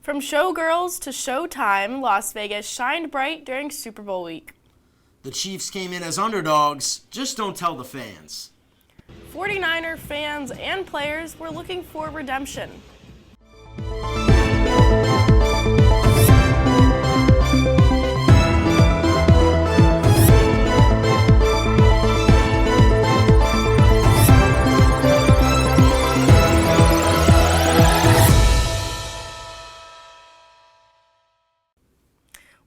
From showgirls to showtime, Las Vegas shined bright during Super Bowl week. The Chiefs came in as underdogs, just don't tell the fans. 49er fans and players were looking for redemption.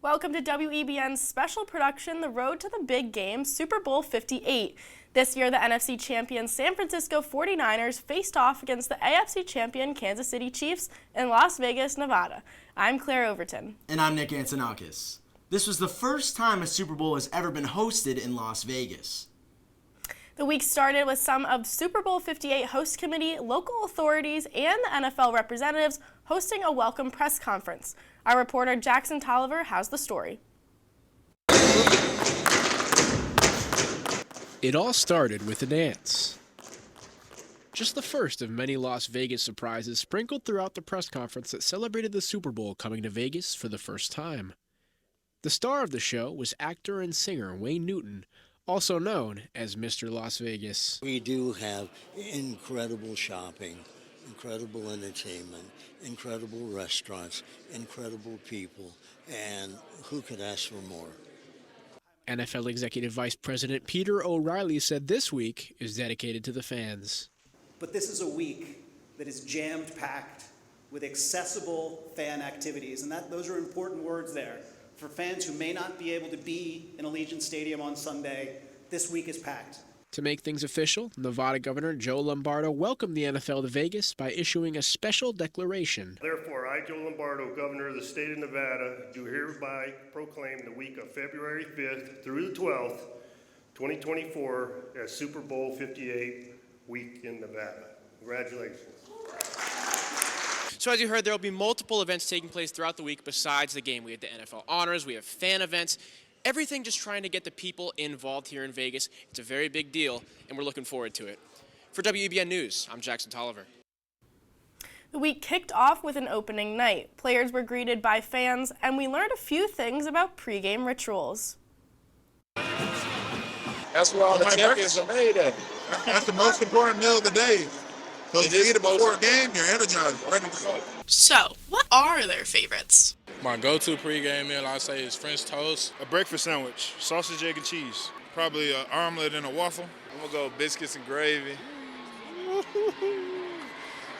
Welcome to WEBN's special production, The Road to the Big Game, Super Bowl 58. This year, the NFC champion San Francisco 49ers faced off against the AFC champion Kansas City Chiefs in Las Vegas, Nevada. I'm Claire Overton. And I'm Nick Antonakis. This was the first time a Super Bowl has ever been hosted in Las Vegas. The week started with some of Super Bowl 58 host committee, local authorities, and the NFL representatives hosting a welcome press conference. Our reporter Jackson Tolliver has the story. It all started with a dance. Just the first of many Las Vegas surprises sprinkled throughout the press conference that celebrated the Super Bowl coming to Vegas for the first time. The star of the show was actor and singer Wayne Newton, also known as Mr. Las Vegas. We do have incredible shopping, incredible entertainment, incredible restaurants, incredible people, and who could ask for more? NFL Executive Vice President Peter O'Reilly said this week is dedicated to the fans. But this is a week that is jammed-packed with accessible fan activities, and those are important words there. For fans who may not be able to be in Allegiant Stadium on Sunday, this week is packed. To make things official, Nevada Governor Joe Lombardo welcomed the NFL to Vegas by issuing a special declaration. Therefore, I, Joe Lombardo, Governor of the state of Nevada, do hereby proclaim the week of February 5th through the 12th, 2024, as Super Bowl 58 week in Nevada. Congratulations. So as you heard, there will be multiple events taking place throughout the week besides the game. We have the NFL Honors, we have fan events, everything just trying to get the people involved here in Vegas. It's a very big deal, and we're looking forward to it. For WEBN News, I'm Jackson Tolliver. The week kicked off with an opening night. Players were greeted by fans, and we learned a few things about pregame rituals. That's where all the champions are made at. That's the most important meal of the day. So if you eat it before a game, you're energized, ready to go. So, what are their favorites? My go-to pregame meal, I say, is French toast. A breakfast sandwich, sausage, egg, and cheese. Probably an omelet and a waffle. I'm gonna go biscuits and gravy.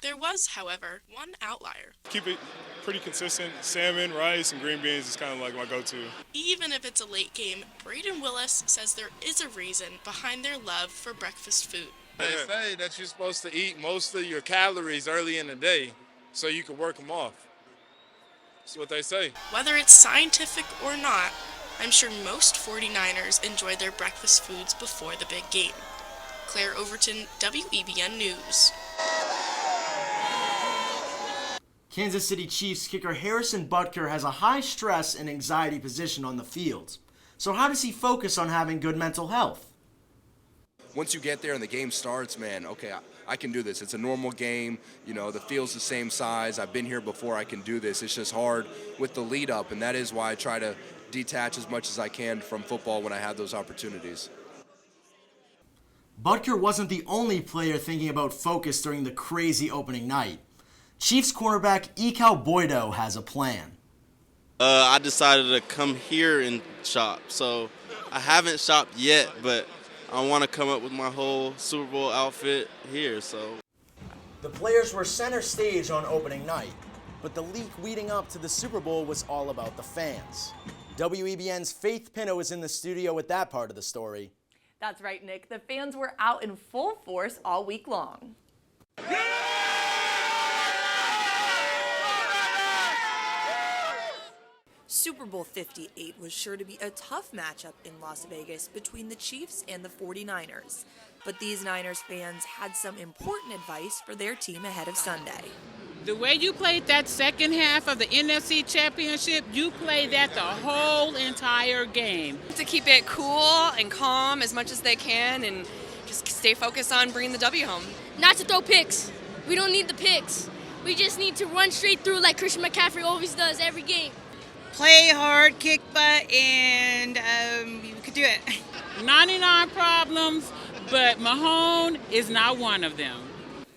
There was, however, one outlier. Keep it pretty consistent. Salmon, rice, and green beans is kind of like my go-to. Even if it's a late game, Braden Willis says there is a reason behind their love for breakfast food. They say that you're supposed to eat most of your calories early in the day so you can work them off. That's what they say. Whether it's scientific or not, I'm sure most 49ers enjoy their breakfast foods before the big game. Claire Overton, WEBN News. Kansas City Chiefs kicker Harrison Butker has a high stress and anxiety position on the field. So how does he focus on having good mental health? Once you get there and the game starts, man, okay, I can do this. It's a normal game. You know, the field's the same size. I've been here before. I can do this. It's just hard with the lead up, and that is why I try to detach as much as I can from football when I have those opportunities. Butker wasn't the only player thinking about focus during the crazy opening night. Chiefs cornerback Ekal Boydo has a plan. I decided to come here and shop. So I haven't shopped yet, but I want to come up with my whole Super Bowl outfit here. So the players were center stage on opening night, but the leak leading up to the Super Bowl was all about the fans. WEBN's Faith Pinto is in the studio with that part of the story. That's right, Nick. The fans were out in full force all week long. Super Bowl 58 was sure to be a tough matchup in Las Vegas between the Chiefs and the 49ers. But these Niners fans had some important advice for their team ahead of Sunday. The way you played that second half of the NFC Championship, you played that the whole entire game. To keep it cool and calm as much as they can and just stay focused on bringing the W home. Not to throw picks. We don't need the picks. We just need to run straight through like Christian McCaffrey always does every game. Play hard, kick butt, and you could do it. 99 problems, but Mahone is not one of them.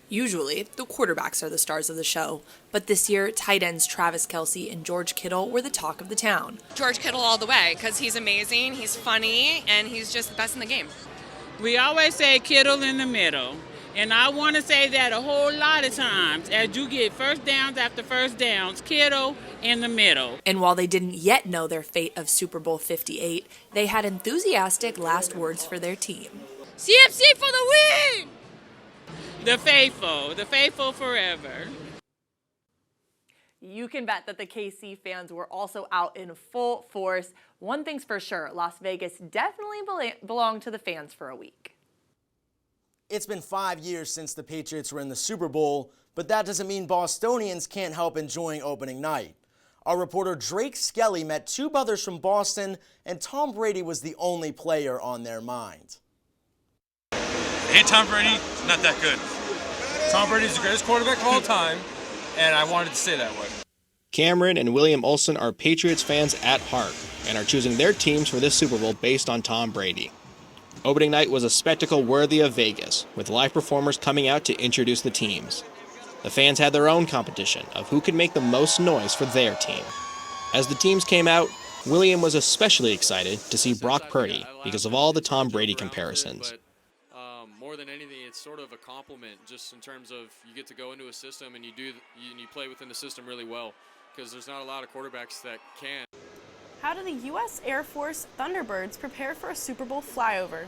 Usually, the quarterbacks are the stars of the show, but this year, tight ends Travis Kelce and George Kittle were the talk of the town. George Kittle all the way, because he's amazing, he's funny, and he's just the best in the game. We always say Kittle in the middle, and I want to say that a whole lot of times. As you get first downs after first downs, Kittle in the middle. And while they didn't yet know their fate of Super Bowl 58, they had enthusiastic last words for their team. CFC for the win! The faithful forever. You can bet that the KC fans were also out in full force. One thing's for sure, Las Vegas definitely belonged to the fans for a week. It's been 5 years since the Patriots were in the Super Bowl, but that doesn't mean Bostonians can't help enjoying opening night. Our reporter Drake Skelly met two brothers from Boston, and Tom Brady was the only player on their mind. Hey, Tom Brady, not that good. Tom Brady's the greatest quarterback of all time, and I wanted to say that way. Cameron and William Olson are Patriots fans at heart and are choosing their teams for this Super Bowl based on Tom Brady. Opening night was a spectacle worthy of Vegas, with live performers coming out to introduce the teams. The fans had their own competition of who could make the most noise for their team. As the teams came out, William was especially excited to see Brock Purdy because of all the Tom Brady comparisons. More than anything, it's sort of a compliment just in terms of you get to go into a system and you play within the system really well, because there's not a lot of quarterbacks that can. How do the U.S. Air Force Thunderbirds prepare for a Super Bowl flyover?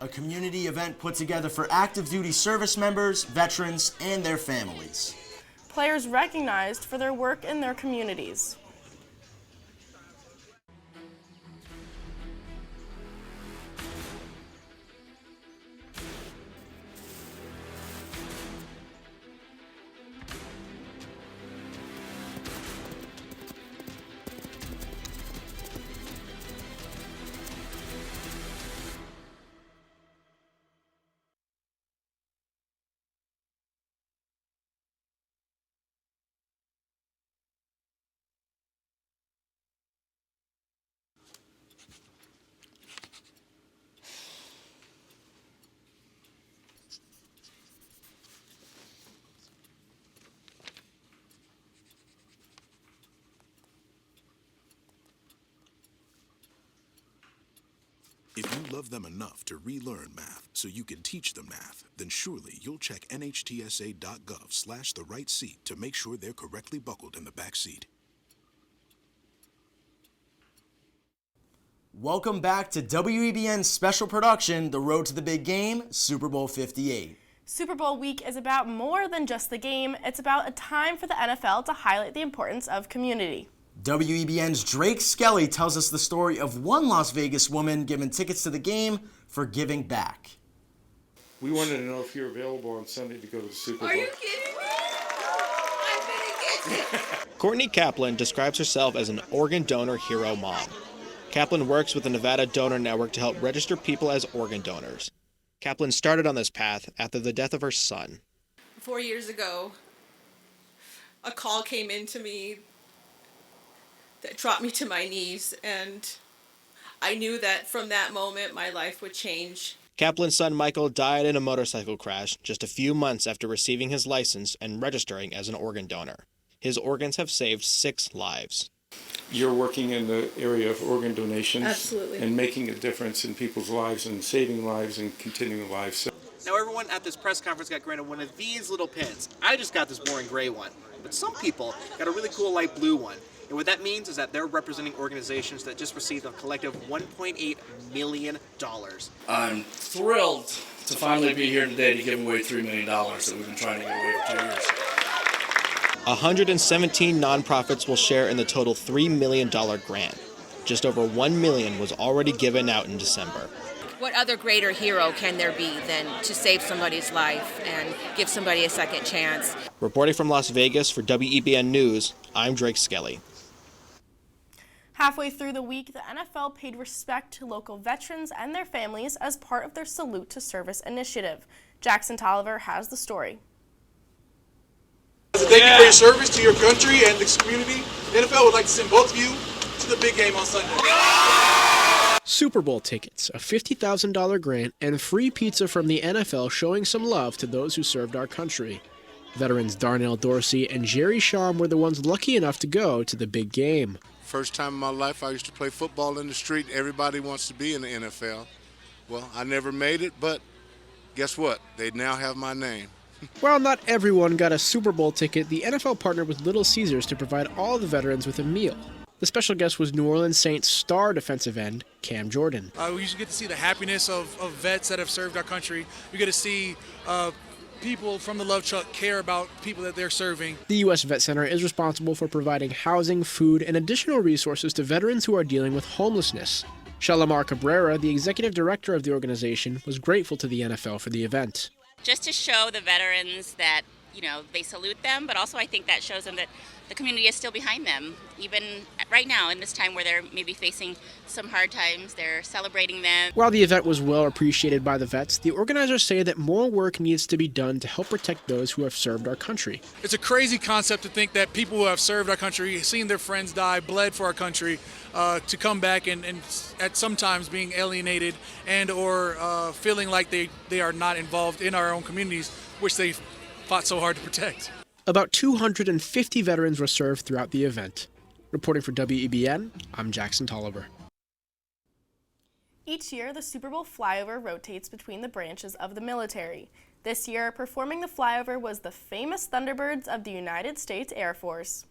A community event put together for active duty service members, veterans, and their families. Players recognized for their work in their communities. If you love them enough to relearn math so you can teach them math, then surely you'll check nhtsa.gov/the right seat to make sure they're correctly buckled in the back seat. Welcome back to WEBN Special Production, The Road to the Big Game, Super Bowl 58. Super Bowl week is about more than just the game. It's about a time for the NFL to highlight the importance of community. WEBN's Drake Skelly tells us the story of one Las Vegas woman given tickets to the game for giving back. We wanted to know if you're available on Sunday to go to the Super Bowl. Are you kidding me? I'm gonna get you. Courtney Kaplan describes herself as an organ donor hero mom. Kaplan works with the Nevada Donor Network to help register people as organ donors. Kaplan started on this path after the death of her son. 4 years ago, a call came into me that dropped me to my knees, and I knew that from that moment my life would change. Kaplan's son Michael died in a motorcycle crash just a few months after receiving his license and registering as an organ donor. His organs have saved 6 lives. You're working in the area of organ donations. Absolutely. And making a difference in people's lives and saving lives and continuing lives. Now everyone at this press conference got granted one of these little pins. I just got this boring gray one, but some people got a really cool light blue one. And what that means is that they're representing organizations that just received a collective $1.8 million. I'm thrilled to finally be here today to give away $3 million that we've been trying to give away for 2 years. 117 nonprofits will share in the total $3 million grant. Just over $1 million was already given out in December. What other greater hero can there be than to save somebody's life and give somebody a second chance? Reporting from Las Vegas for WEBN News, I'm Drake Skelly. Halfway through the week, the NFL paid respect to local veterans and their families as part of their Salute to Service initiative. Jackson Tolliver has the story. As a thank you for your service to your country and this community, the NFL would like to send both of you to the big game on Sunday. Super Bowl tickets, a $50,000 grant, and free pizza from the NFL showing some love to those who served our country. Veterans Darnell Dorsey and Jerry Shawm were the ones lucky enough to go to the big game. First time in my life I used to play football in the street. Everybody wants to be in the NFL. Well, I never made it, but guess what? They now have my name. While not everyone got a Super Bowl ticket, the NFL partnered with Little Caesars to provide all the veterans with a meal. The special guest was New Orleans Saints star defensive end Cam Jordan. We usually get to see the happiness of vets that have served our country. We get to see people from the Love Truck care about people that they're serving. The U.S. Vet Center is responsible for providing housing, food, and additional resources to veterans who are dealing with homelessness. Shalimar Cabrera, the executive director of the organization, was grateful to the NFL for the event. Just to show the veterans that, they salute them, but also I think that shows them that the community is still behind them. Even right now, in this time where they're maybe facing some hard times, they're celebrating them. While the event was well appreciated by the vets, the organizers say that more work needs to be done to help protect those who have served our country. It's a crazy concept to think that people who have served our country, seen their friends die, bled for our country, to come back and at sometimes being alienated and or feeling like they are not involved in our own communities, which they fought so hard to protect. About 250 veterans were served throughout the event. Reporting for WEBN, I'm Jackson Tolliver. Each year, the Super Bowl flyover rotates between the branches of the military. This year, performing the flyover was the famous Thunderbirds of the United States Air Force.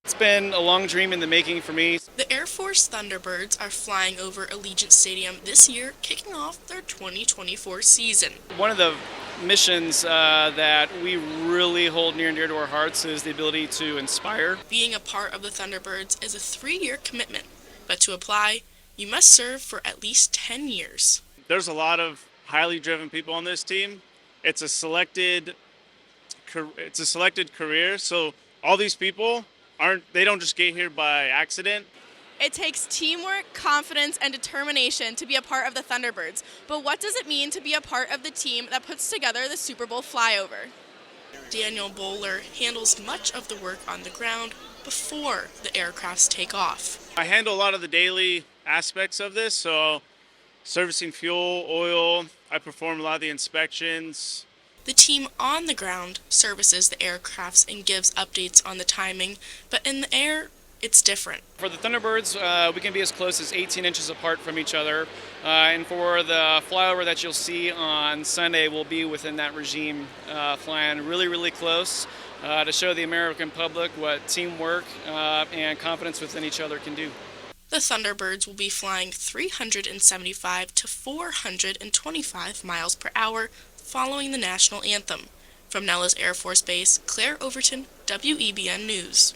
It's been a long dream in the making for me. The Air Force Thunderbirds are flying over Allegiant Stadium this year, kicking off their 2024 season. One of the missions that we really hold near and dear to our hearts is the ability to inspire. Being a part of the Thunderbirds is a 3-year commitment, but to apply, you must serve for at least 10 years. There's a lot of highly driven people on this team. It's a selected career, so all these people they don't just get here by accident. It takes teamwork, confidence, and determination to be a part of the Thunderbirds. But what does it mean to be a part of the team that puts together the Super Bowl flyover? Daniel Bowler handles much of the work on the ground before the aircrafts take off. I handle a lot of the daily aspects of this, so servicing fuel, oil, I perform a lot of the inspections. The team on the ground services the aircrafts and gives updates on the timing, but in the air, it's different. For the Thunderbirds, we can be as close as 18 inches apart from each other, and for the flyover that you'll see on Sunday, we'll be within that regime, flying really, really close to show the American public what teamwork and confidence within each other can do. The Thunderbirds will be flying 375 to 425 miles per hour following the national anthem. From Nellis Air Force Base, Claire Overton, WEBN News.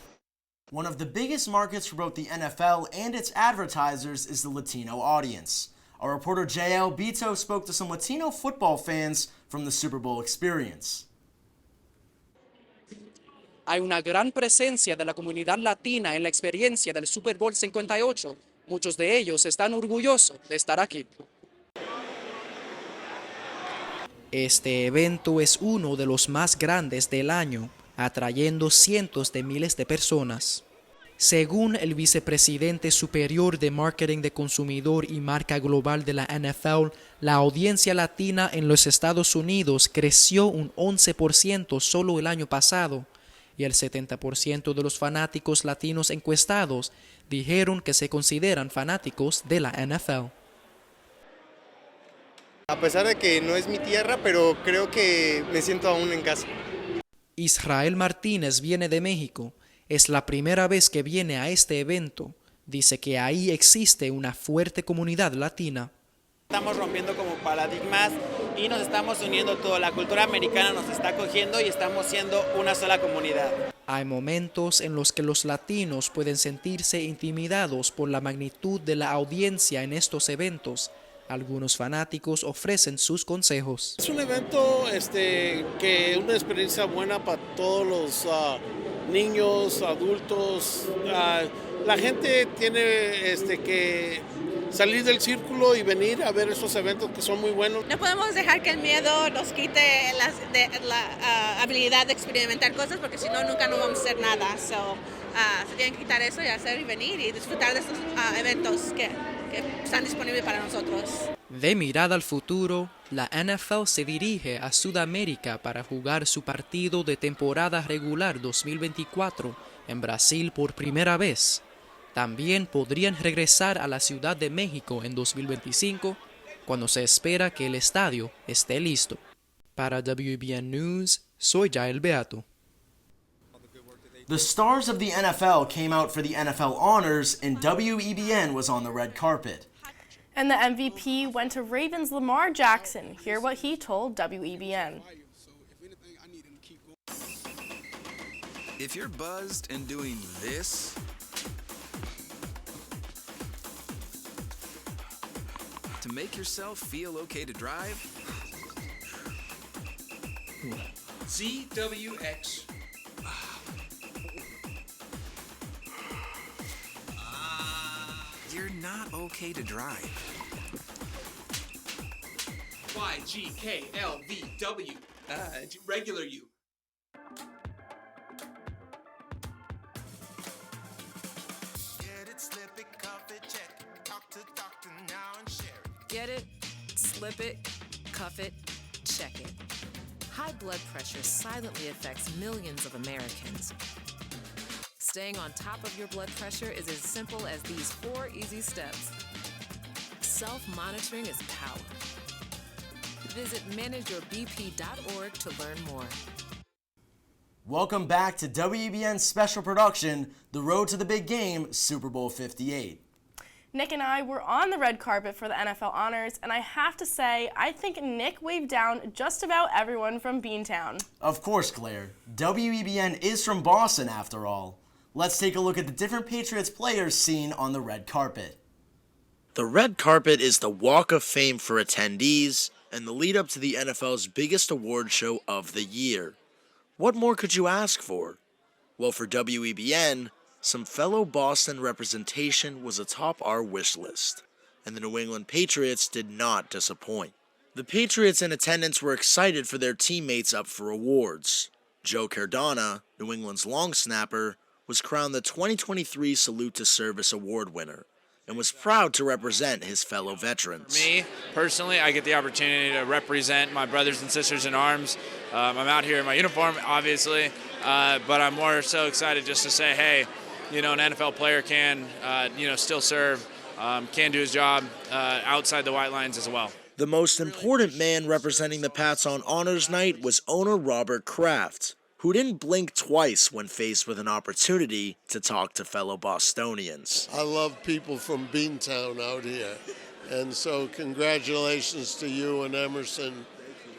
One of the biggest markets for both the NFL and its advertisers is the Latino audience. Our reporter JL Bito spoke to some Latino football fans from the Super Bowl experience. Hay una gran presencia de la comunidad latina en la experiencia del Super Bowl 58. Muchos de ellos están orgullosos de estar aquí. Este evento es uno de los más grandes del año, atrayendo cientos de miles de personas. Según el vicepresidente superior de Marketing de Consumidor y Marca Global de la NFL, la audiencia latina en los Estados Unidos creció un 11% solo el año pasado, y el 70% de los fanáticos latinos encuestados dijeron que se consideran fanáticos de la NFL. A pesar de que no es mi tierra, pero creo que me siento aún en casa. Israel Martínez viene de México. Es la primera vez que viene a este evento. Dice que ahí existe una fuerte comunidad latina. Estamos rompiendo como paradigmas y nos estamos uniendo todo. La cultura americana nos está acogiendo y estamos siendo una sola comunidad. Hay momentos en los que los latinos pueden sentirse intimidados por la magnitud de la audiencia en estos eventos. Algunos fanáticos ofrecen sus consejos. Es un evento que es una experiencia buena para todos los niños, adultos. La gente tiene que salir del círculo y venir a ver estos eventos que son muy buenos. No podemos dejar que el miedo nos quite la habilidad de experimentar cosas porque si no, nunca no vamos a hacer nada. Se tienen que quitar eso y hacer y venir y disfrutar de estos eventos que están disponibles para nosotros. De mirada al futuro, la NFL se dirige a Sudamérica para jugar su partido de temporada regular 2024 en Brasil por primera vez. También podrían regresar a la Ciudad de México en 2025, cuando se espera que el estadio esté listo. Para WEBN News, soy Jael Beato. The stars of the NFL came out for the NFL honors, and WEBN was on the red carpet. And the MVP went to Ravens' Lamar Jackson. Hear what he told WEBN. If you're buzzed and doing this, to make yourself feel okay to drive, ZWX. you're not okay to drive. YGKLVW. Regular you. Get it, slip it, cuff it, check it. Talk to doctor now and share it. Get it, slip it, cuff it, check it. High blood pressure silently affects millions of Americans. Staying on top of your blood pressure is as simple as these 4 easy steps. Self-monitoring is power. Visit manageyourbp.org to learn more. Welcome back to WEBN Special Production, The Road to the Big Game, Super Bowl 58. Nick and I were on the red carpet for the NFL honors, and I have to say, I think Nick waved down just about everyone from Beantown. Of course, Claire. WEBN is from Boston, after all. Let's take a look at the different Patriots players seen on the red carpet. The red carpet is the walk of fame for attendees and the lead up to the NFL's biggest award show of the year. What more could you ask for? Well, for WEBN, some fellow Boston representation was atop our wish list, and the New England Patriots did not disappoint. The Patriots in attendance were excited for their teammates up for awards. Joe Cardona, New England's long snapper, was crowned the 2023 Salute to Service Award winner and was proud to represent his fellow veterans. Me, personally, I get the opportunity to represent my brothers and sisters in arms. I'm out here in my uniform, obviously, but I'm more so excited just to say, hey, you know, an NFL player can, still serve, can do his job outside the white lines as well. The most important man representing the Pats on Honors Night was owner Robert Kraft, who didn't blink twice when faced with an opportunity to talk to fellow Bostonians. I love people from Beantown out here, and so congratulations to you and Emerson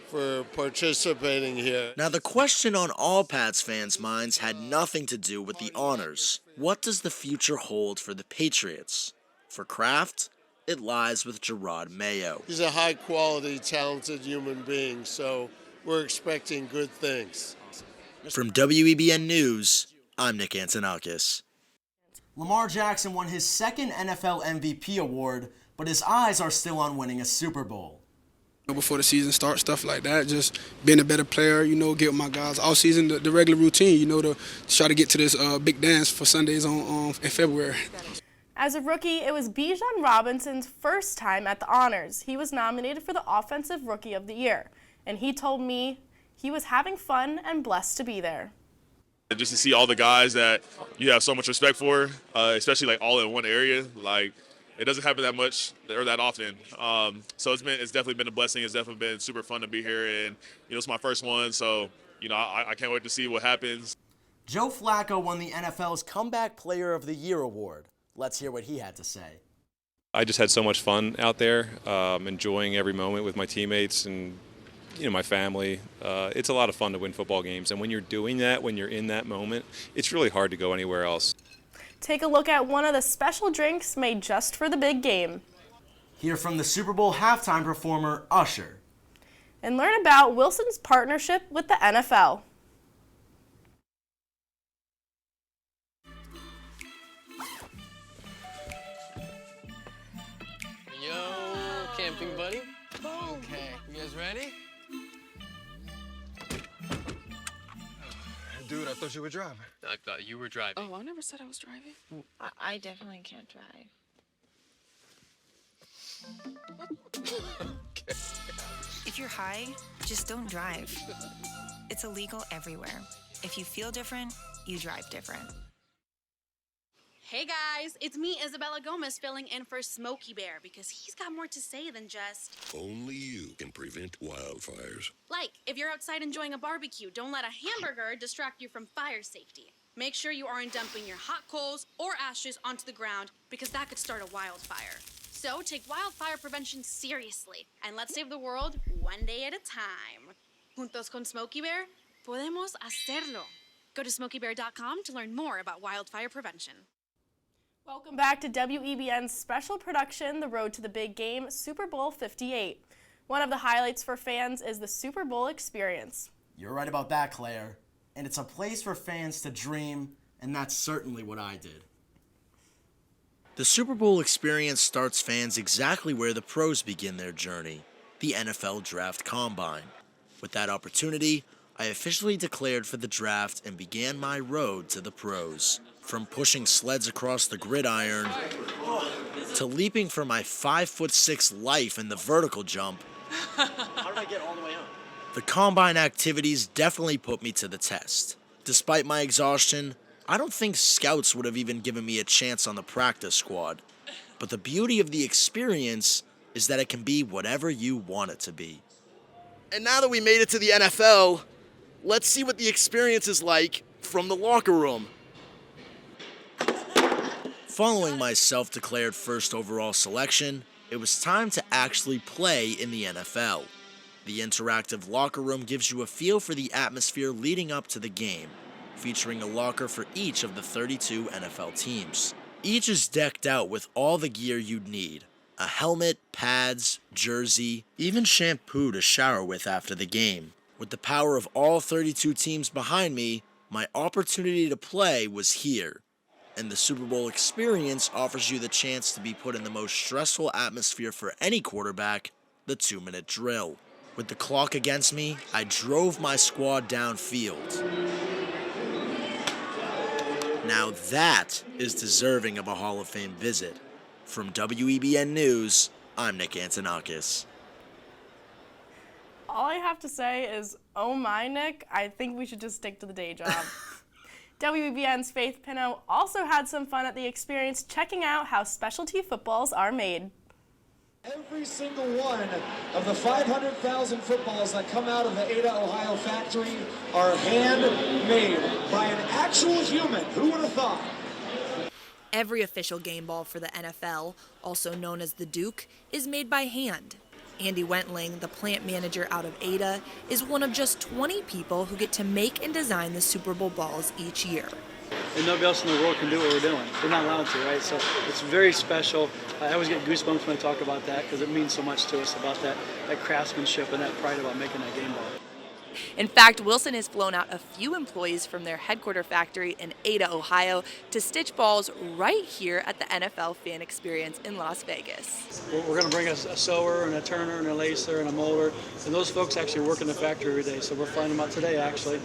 for participating here. Now, the question on all Pats fans' minds had nothing to do with the honors. What does the future hold for the Patriots? For Kraft, it lies with Gerard Mayo. He's a high-quality, talented human being, so we're expecting good things. From WEBN News, I'm Nick Antonakis. Lamar Jackson won his second NFL MVP award, but his eyes are still on winning a Super Bowl. Before the season starts, stuff like that, just being a better player, get with my guys all season, the regular routine, to try to get to this big dance for Sundays in February. As a rookie, it was Bijan Robinson's first time at the honors. He was nominated for the Offensive Rookie of the Year, and he told me he was having fun and blessed to be there. Just to see all the guys that you have so much respect for, especially all in one area, it doesn't happen that much or that often. So it's definitely been a blessing. It's definitely been super fun to be here, and it's my first one. So I can't wait to see what happens. Joe Flacco won the NFL's Comeback Player of the Year award. Let's hear what he had to say. I just had so much fun out there, enjoying every moment with my teammates and my family. It's a lot of fun to win football games, and when you're doing that, when you're in that moment, it's really hard to go anywhere else. Take a look at one of the special drinks made just for the big game. Hear from the Super Bowl halftime performer, Usher. And learn about Wilson's partnership with the NFL. camping, buddy. Okay, you guys ready? Dude, I thought you were driving. I thought you were driving. Oh, I never said I was driving. I definitely can't drive. If you're high, just don't drive. It's illegal everywhere. If you feel different, you drive different. Hey guys, it's me, Isabella Gomez, filling in for Smokey Bear because he's got more to say than just... Only you can prevent wildfires. Like, if you're outside enjoying a barbecue, don't let a hamburger distract you from fire safety. Make sure you aren't dumping your hot coals or ashes onto the ground because that could start a wildfire. So take wildfire prevention seriously and let's save the world one day at a time. Juntos con Smokey Bear, podemos hacerlo. Go to smokeybear.com to learn more about wildfire prevention. Welcome back to WEBN's special production, The Road to the Big Game, Super Bowl 58. One of the highlights for fans is the Super Bowl experience. You're right about that, Claire. And it's a place for fans to dream, and that's certainly what I did. The Super Bowl experience starts fans exactly where the pros begin their journey, the NFL Draft Combine. With that opportunity, I officially declared for the draft and began my road to the pros. From pushing sleds across the gridiron to leaping for my 5'6" life in the vertical jump. How did I get all the way up? The combine activities definitely put me to the test. Despite my exhaustion, I don't think scouts would have even given me a chance on the practice squad. But the beauty of the experience is that it can be whatever you want it to be. And now that we made it to the NFL, let's see what the experience is like from the locker room. Following my self-declared first overall selection, it was time to actually play in the NFL. The interactive locker room gives you a feel for the atmosphere leading up to the game, featuring a locker for each of the 32 NFL teams. Each is decked out with all the gear you'd need: a helmet, pads, jersey, even shampoo to shower with after the game. With the power of all 32 teams behind me, my opportunity to play was here. And the Super Bowl experience offers you the chance to be put in the most stressful atmosphere for any quarterback, the 2-minute drill. With the clock against me, I drove my squad downfield. Now that is deserving of a Hall of Fame visit. From WEBN News, I'm Nick Antonakis. All I have to say is, oh my, Nick, I think we should just stick to the day job. WEBN's Faith Pinot also had some fun at the experience checking out how specialty footballs are made. Every single one of the 500,000 footballs that come out of the Ada, Ohio factory are handmade by an actual human. Who would have thought? Every official game ball for the NFL, also known as the Duke, is made by hand. Andy Wentling, the plant manager out of Ada, is one of just 20 people who get to make and design the Super Bowl balls each year. And nobody else in the world can do what we're doing. They're not allowed to, right? So it's very special. I always get goosebumps when I talk about that because it means so much to us about that craftsmanship and that pride about making that game ball. In fact, Wilson has flown out a few employees from their headquarter factory in Ada, Ohio, to stitch balls right here at the NFL Fan Experience in Las Vegas. We're going to bring a sewer and a turner and a lacer and a molder, and those folks actually work in the factory every day, so we're flying them out today, actually.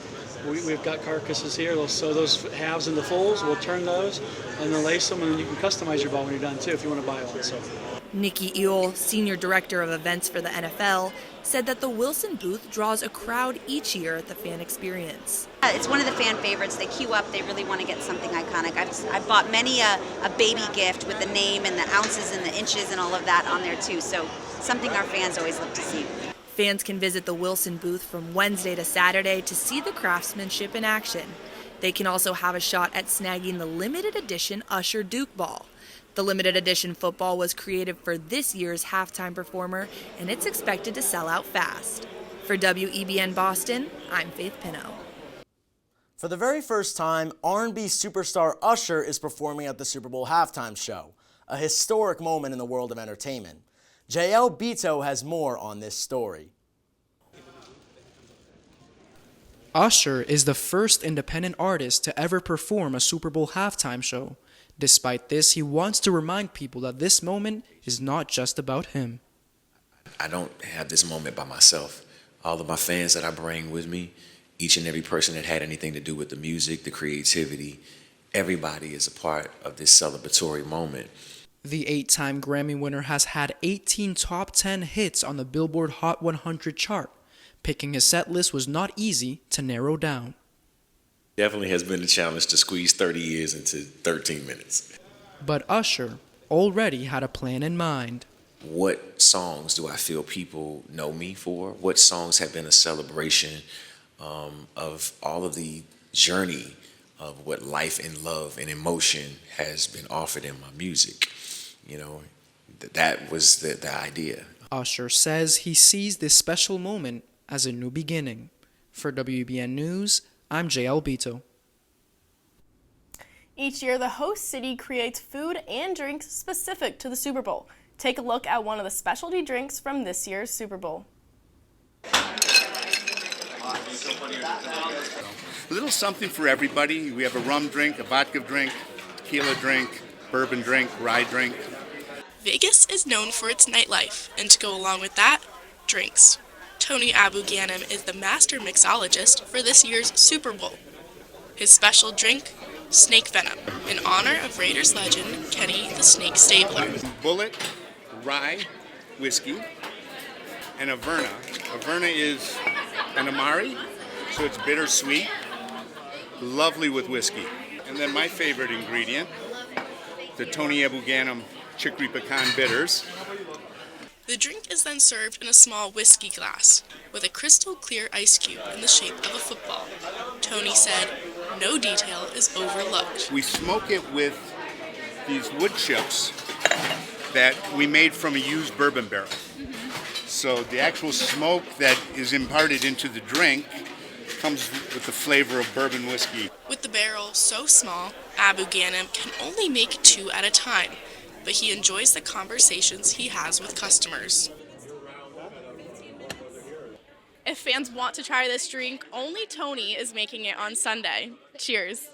We've got carcasses here, so those halves into fulls, we'll turn those, and then lace them, and then you can customize your ball when you're done, too, if you want to buy one. So. Nikki Ewell, Senior Director of Events for the NFL, said that the Wilson booth draws a crowd each year at the Fan Experience. It's one of the fan favorites. They queue up. They really want to get something iconic. I've bought many a baby gift with the name and the ounces and the inches and all of that on there, too. So something our fans always love to see. Fans can visit the Wilson booth from Wednesday to Saturday to see the craftsmanship in action. They can also have a shot at snagging the limited edition Usher Duke ball. The limited edition football was created for this year's halftime performer, and it's expected to sell out fast. For WEBN Boston, I'm Faith Pinot. For the very first time, R&B superstar Usher is performing at the Super Bowl halftime show, a historic moment in the world of entertainment. JL Bito has more on this story. Usher is the first independent artist to ever perform a Super Bowl halftime show. Despite this, he wants to remind people that this moment is not just about him. I don't have this moment by myself. All of my fans that I bring with me, each and every person that had anything to do with the music, the creativity, everybody is a part of this celebratory moment. The 8-time Grammy winner has had 18 top 10 hits on the Billboard Hot 100 chart. Picking his set list was not easy to narrow down. Definitely has been a challenge to squeeze 30 years into 13 minutes. But Usher already had a plan in mind. What songs do I feel people know me for? What songs have been a celebration of all of the journey of what life and love and emotion has been offered in my music? You know, that was the idea. Usher says he sees this special moment as a new beginning. For WEBN News, I'm Jay Albito. Each year, the host city creates food and drinks specific to the Super Bowl. Take a look at one of the specialty drinks from this year's Super Bowl. A little something for everybody. We have a rum drink, a vodka drink, tequila drink, bourbon drink, rye drink. Vegas is known for its nightlife, and to go along with that, drinks. Tony Abu-Ghanem is the master mixologist for this year's Super Bowl. His special drink, Snake Venom, in honor of Raiders legend Kenny the Snake Stabler. Bullet, rye, whiskey, and Averna. Averna is an Amari, so it's bittersweet, lovely with whiskey. And then my favorite ingredient, the Tony Abu-Ghanem Chicory Pecan Bitters. The drink is then served in a small whiskey glass with a crystal clear ice cube in the shape of a football. Tony said, no detail is overlooked. We smoke it with these wood chips that we made from a used bourbon barrel. So the actual smoke that is imparted into the drink comes with the flavor of bourbon whiskey. With the barrel so small, Abu-Ghanem can only make 2 at a time, but he enjoys the conversations he has with customers. If fans want to try this drink, only Tony is making it on Sunday. Cheers.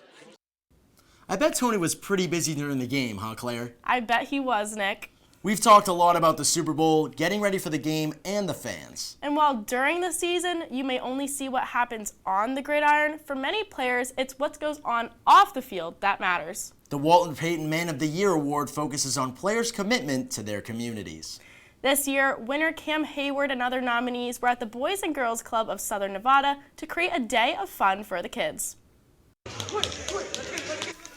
I bet Tony was pretty busy during the game, huh, Claire? I bet he was, Nick. We've talked a lot about the Super Bowl, getting ready for the game, and the fans. And while during the season, you may only see what happens on the gridiron, for many players, it's what goes on off the field that matters. The Walter Payton Man of the Year Award focuses on players' commitment to their communities. This year, winner Cam Hayward and other nominees were at the Boys and Girls Club of Southern Nevada to create a day of fun for the kids.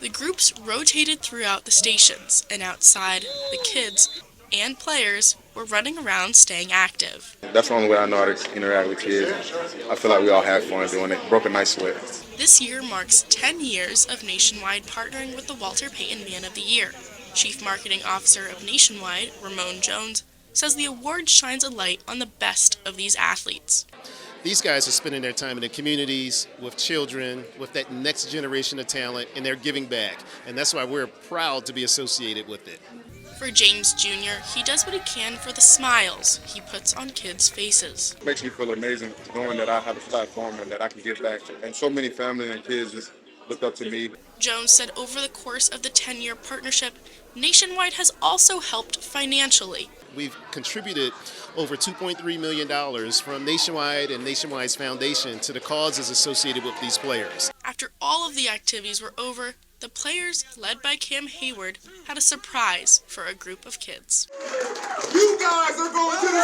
The groups rotated throughout the stations, and outside, the kids and players were running around staying active. That's the only way I know how to interact with kids. I feel like we all had fun doing it. Broke a nice sweat. This year marks 10 years of Nationwide partnering with the Walter Payton Man of the Year. Chief Marketing Officer of Nationwide, Ramon Jones, says the award shines a light on the best of these athletes. These guys are spending their time in the communities with children, with that next generation of talent, and they're giving back. And that's why we're proud to be associated with it. For James Jr., he does what he can for the smiles he puts on kids' faces. It makes me feel amazing knowing that I have a platform and that I can give back. And so many family and kids just look up to me. Jones said over the course of the 10-year partnership, Nationwide has also helped financially. We've contributed over $2.3 million from Nationwide and Nationwide's foundation to the causes associated with these players. After all of the activities were over, the players, led by Cam Hayward, had a surprise for a group of kids. You guys are going to the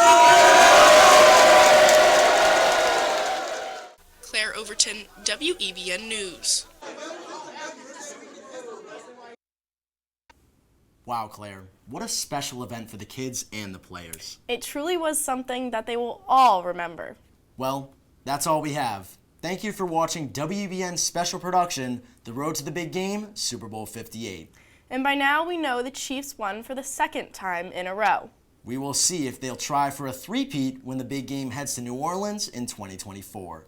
Claire Overton, WEBN News. Wow, Claire, what a special event for the kids and the players. It truly was something that they will all remember. Well, that's all we have. Thank you for watching WEBN Special Production, The Road to the Big Game, Super Bowl 58. And by now we know the Chiefs won for the 2nd time in a row. We will see if they'll try for a three-peat when the big game heads to New Orleans in 2024.